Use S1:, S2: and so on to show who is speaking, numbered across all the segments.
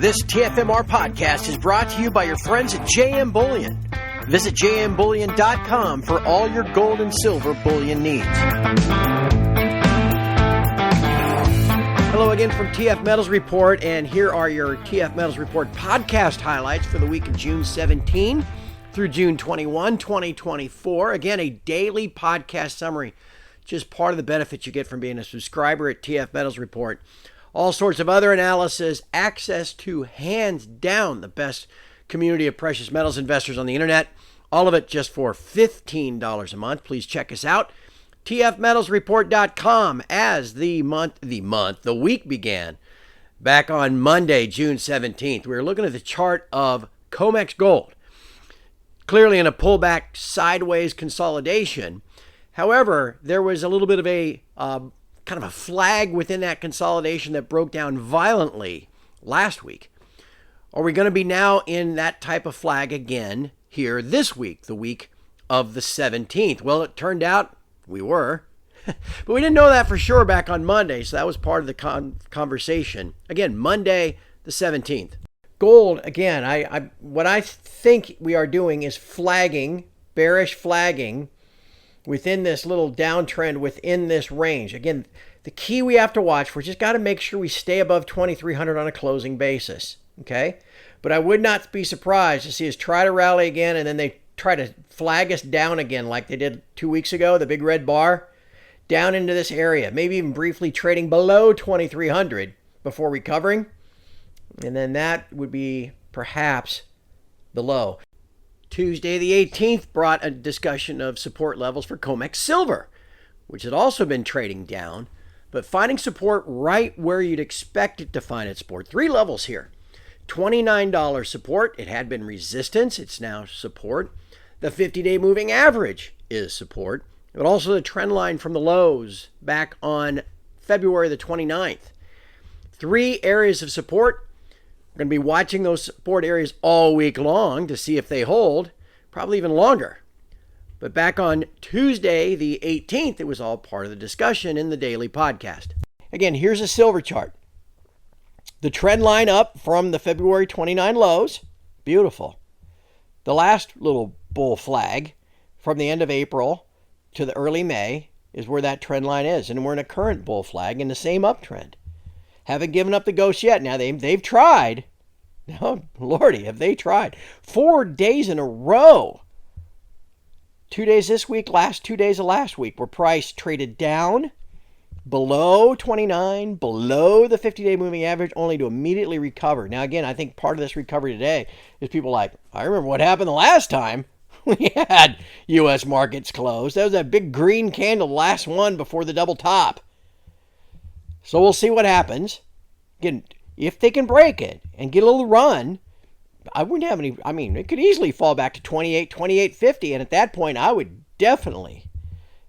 S1: This TFMR podcast is brought to you by your friends at JM Bullion. Visit jmbullion.com for all your gold and silver bullion needs. Hello again from TF Metals Report, and here are your TF Metals Report podcast highlights for the week of June 17 through June 21, 2024. Again, a daily podcast summary, just part of the benefits you get from being a subscriber at TF Metals Report. All sorts of other analysis, access to hands down the best community of precious metals investors on the internet. All of it just for $15 a month. Please check us out. TFMetalsReport.com as the week began back on Monday, June 17th. We were looking at the chart of COMEX Gold. Clearly in a pullback sideways consolidation. However, there was a little bit of a kind of a flag within that consolidation that broke down violently last week. Are we going to be now in that type of flag again here this week, the week of the 17th? Well, it turned out we were, but we didn't know that for sure back on Monday, so that was part of the conversation. Again, Monday the 17th. Gold, again, what I think we are doing is flagging, bearish flagging, within this little downtrend within this range. Again, the key we have to watch for, just got to make sure we stay above 2,300 on a closing basis, okay? But I would not be surprised to see us try to rally again and then they try to flag us down again like they did 2 weeks ago, the big red bar, down into this area, maybe even briefly trading below 2,300 before recovering. And then that would be perhaps the low. Tuesday the 18th brought a discussion of support levels for COMEX Silver, which had also been trading down, but finding support right where you'd expect it to find its support. 3 levels here. $29 support. It had been resistance. It's now support. The 50-day moving average is support, but also the trend line from the lows back on February the 29th. 3 areas of support. We're going to be watching those support areas all week long to see if they hold, probably even longer. But back on Tuesday, the 18th, it was all part of the discussion in the daily podcast. Again, here's a silver chart. The trend line up from the February 29 lows, beautiful. The last little bull flag from the end of April to the early May is where that trend line is. And we're in a current bull flag in the same uptrend. Haven't given up the ghost yet. Now, they've tried. Oh, Lordy, have they tried. 4 days in a row. 2 days this week, last 2 days of last week, where price traded down below 29, below the 50-day moving average, only to immediately recover. Now, again, I think part of this recovery today is people like, I remember what happened the last time we had U.S. markets closed. That was that big green candle, the last one before the double top. So we'll see what happens. Again, if they can break it and get a little run, I wouldn't have any, it could easily fall back to 28.50. And at that point, I would definitely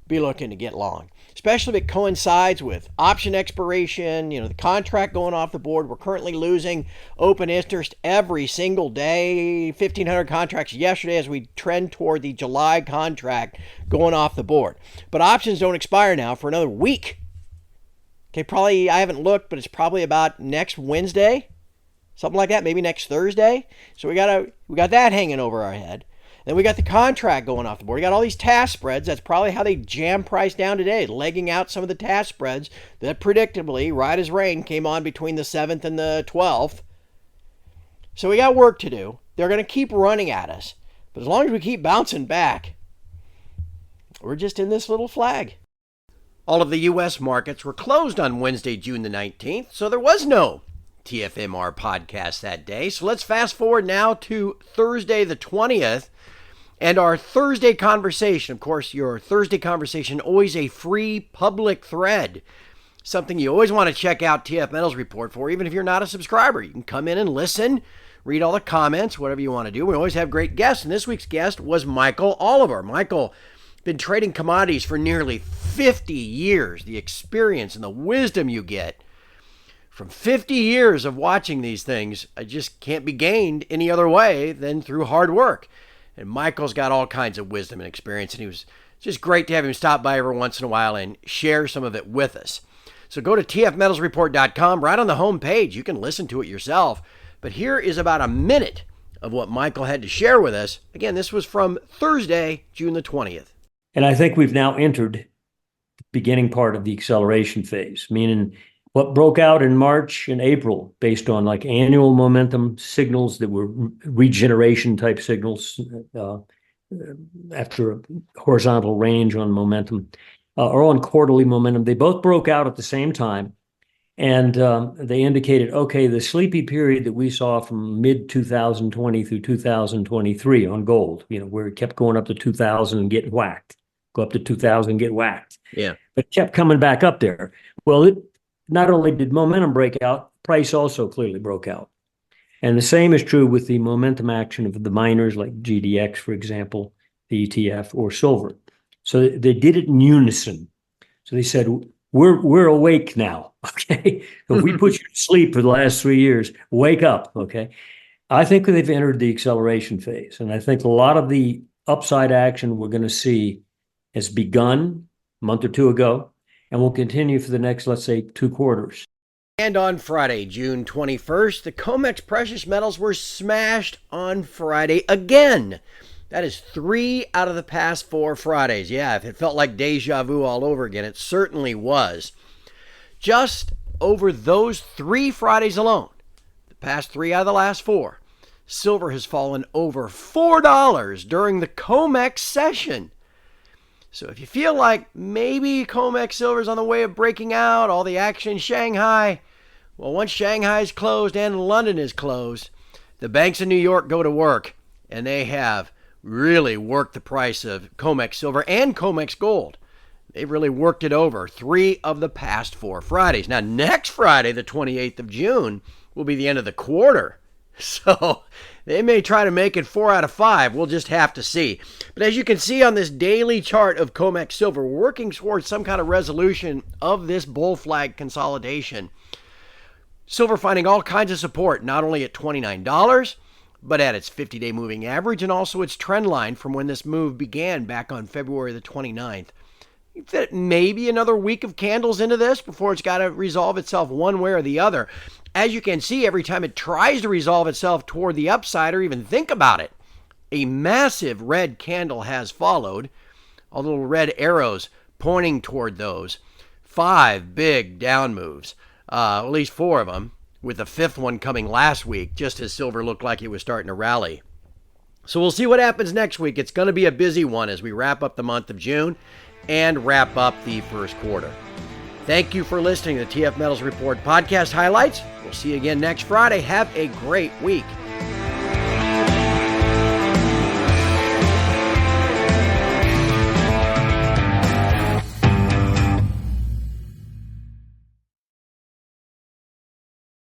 S1: be looking to get long, especially if it coincides with option expiration, the contract going off the board. We're currently losing open interest every single day, 1,500 contracts yesterday as we trend toward the July contract going off the board. But options don't expire now for another week. Okay, probably, I haven't looked, but it's probably about next Wednesday, something like that, maybe next Thursday. So we got that hanging over our head. Then we got the contract going off the board. We got all these task spreads. That's probably how they jam price down today, legging out some of the task spreads that predictably, right as rain, came on between the 7th and the 12th. So we got work to do. They're going to keep running at us. But as long as we keep bouncing back, we're just in this little flag. All of the U.S. markets were closed on Wednesday, June the 19th, so there was no TFMR podcast that day. So let's fast forward now to Thursday the 20th and our Thursday conversation. Of course, your Thursday conversation, always a free public thread, something you always want to check out TF Metals Report for, even if you're not a subscriber. You can come in and listen, read all the comments, whatever you want to do. We always have great guests, and this week's guest was Michael Oliver. Michael been trading commodities for nearly 50 years. The experience and the wisdom you get from 50 years of watching these things just can't be gained any other way than through hard work. And Michael's got all kinds of wisdom and experience, and he was just great to have him stop by every once in a while and share some of it with us. So go to tfmetalsreport.com. Right on the home page, you can listen to it yourself. But here is about a minute of what Michael had to share with us. Again, this was from Thursday, June the 20th.
S2: And I think we've now entered the beginning part of the acceleration phase, meaning what broke out in March and April based on like annual momentum signals that were regeneration type signals after a horizontal range on momentum or on quarterly momentum. They both broke out at the same time. And they indicated, okay, the sleepy period that we saw from mid 2020 through 2023 on gold, where it kept going up to 2000 and getting whacked, go up to 2000 and get whacked.
S1: Yeah.
S2: But it kept coming back up there. Well, it not only did momentum break out, price also clearly broke out. And the same is true with the momentum action of the miners like GDX, for example, the ETF, or silver. So they did it in unison. So they said, we're awake now, okay? If we put you to sleep for the last 3 years, wake up, okay? I think they've entered the acceleration phase, and I think a lot of the upside action we're going to see has begun a month or two ago, and will continue for the next, let's say, 2 quarters.
S1: And on Friday, June 21st, the COMEX precious metals were smashed on Friday again. That is 3 out of the past 4 Fridays. Yeah, if it felt like deja vu all over again, it certainly was. Just over those 3 Fridays alone, the past 3 out of the last 4, silver has fallen over $4 during the COMEX session. So if you feel like maybe COMEX silver is on the way of breaking out, all the action in Shanghai, well, once Shanghai is closed and London is closed, the banks in New York go to work, and they have really worked the price of COMEX silver and COMEX gold. They've really worked it over 3 of the past 4 Fridays. Now, next Friday, the 28th of June, will be the end of the quarter. So they may try to make it 4 out of 5. We'll just have to see. But as you can see on this daily chart of COMEX silver, we're working towards some kind of resolution of this bull flag consolidation. Silver finding all kinds of support, not only at $29, but at its 50-day moving average and also its trend line from when this move began back on February the 29th. You fit maybe another week of candles into this before it's got to resolve itself one way or the other. As you can see, every time it tries to resolve itself toward the upside or even think about it, a massive red candle has followed, all little red arrows pointing toward those. 5 big down moves, at least 4 of them, with the 5th one coming last week, just as silver looked like it was starting to rally. So we'll see what happens next week. It's going to be a busy one as we wrap up the month of June and wrap up the first quarter. Thank you for listening to the TF Metals Report podcast highlights. We'll see you again next Friday. Have a great week.